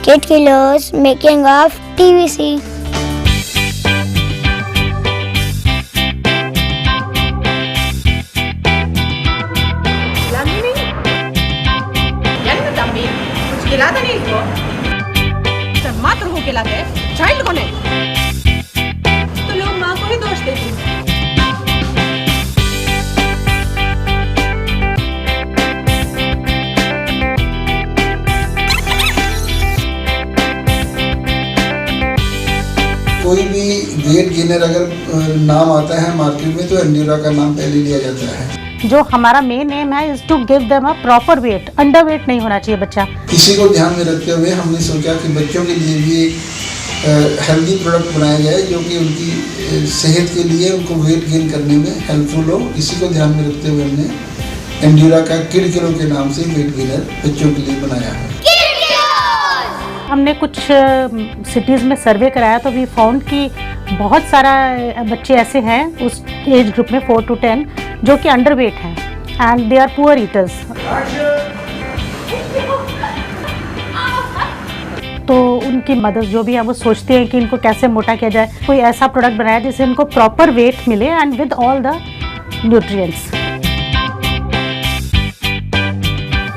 Kid Killers, making of TVC. खिलाता नहीं इसको मात्र को खिलाते हैं, चाइल्ड को नहीं। तो लोग माँ को ही दोष देते हैं। कोई भी वेट गेनर अगर नाम आता है मार्केट में तो एंड्यूरा का नाम पहले लिया जाता है। जो हमारा मेन एम है is to give them a proper weight, under weight नहीं होना चाहिए बच्चा। इसी को ध्यान में रखते हुए हमने सोचा कि बच्चों के लिए भी एक हेल्दी प्रोडक्ट बनाया जाए जो कि उनकी सेहत के लिए उनको वेट गेन करने में हेल्पफुल हो। इसी को ध्यान में रखते हुए हमने एंड्यूरा का किड किलो के नाम से वेट गेनर बच्चों के लिए बनाया है। हमने कुछ सिटीज़ में सर्वे कराया तो वी फाउंड कि बहुत सारा बच्चे ऐसे हैं उस एज ग्रुप में 4 to 10 जो कि अंडर वेट हैं and they are poor eaters. तो उनकी मदर्स जो भी हैं वो सोचते हैं कि इनको कैसे मोटा किया जाए, कोई ऐसा प्रोडक्ट बनाया जिससे इनको प्रॉपर वेट मिले and with all the nutrients.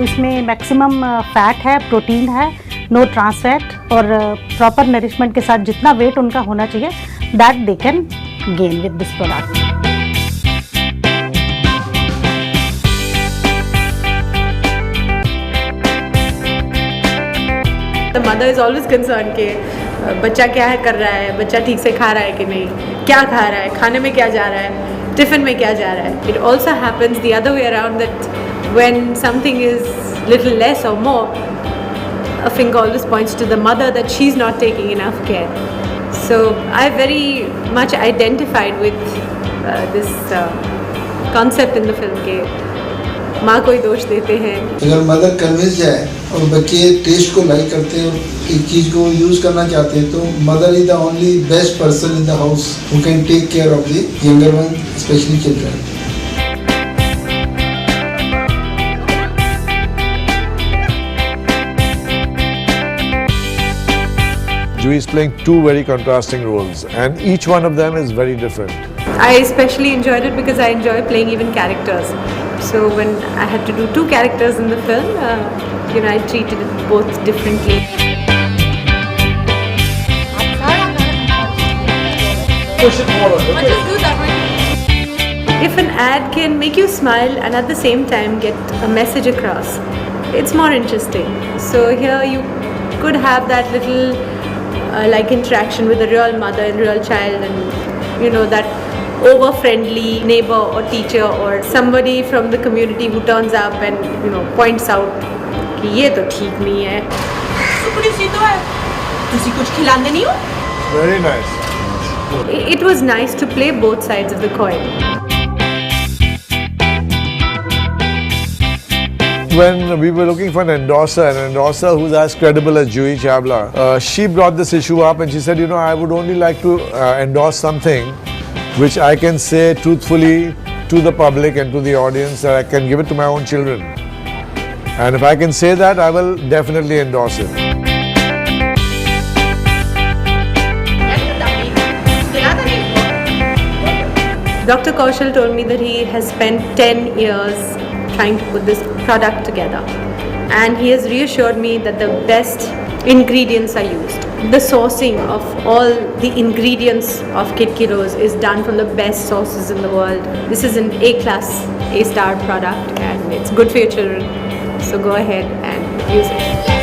इसमें मैक्सिमम फैट है, प्रोटीन है, नो ट्रांस फैट और प्रॉपर नरिशमेंट के साथ जितना वेट उनका होना चाहिए that they can gain with this product. The mother is always concerned कि बच्चा क्या है कर रहा है, बच्चा ठीक से खा रहा है कि नहीं, क्या खा रहा है, खाने में क्या जा रहा है, टिफिन में क्या जा रहा है। It also happens the other way around that when something is little less or more, a finger always points to the mother that she's not taking enough care. So I very much identified with this concept in the film के माँ को ही दोष देते हैं। अगर mother convince जाए और बच्चे टेस्ट को लाइक करते हैं और एक चीज़ को यूज़ करना चाहते हैं तो mother is the only best person in the house who can take care of the younger one, specially children. Juhi is playing two very contrasting roles and each one of them is very different. I especially enjoyed it because I enjoy playing even characters. So when I had to do 2 characters in the film, I treated it both differently. Push it forward. If an ad can make you smile and at the same time get a message across, it's more interesting. So here you could have that little like interaction with a real mother and real child, and that over friendly neighbor or teacher or somebody from the community who turns up and points out कि ये तो ठीक नहीं है, टुकड़ी सी तो है, तुसी कुछ खिलाते नहीं हो। Very nice. It was nice to play both sides of the coin. When we were looking for an endorser who's as credible as Juhi Chawla, she brought this issue up and she said, I would only like to endorse something which I can say truthfully to the public and to the audience that I can give it to my own children. And if I can say that, I will definitely endorse it. Dr. Kaushal told me that he has spent 10 years trying to put this product together, and he has reassured me that the best ingredients are used. The sourcing of all the ingredients of Kid Kilos is done from the best sources in the world. This is an A-class, A-star product and it's good for your children. So go ahead and use it.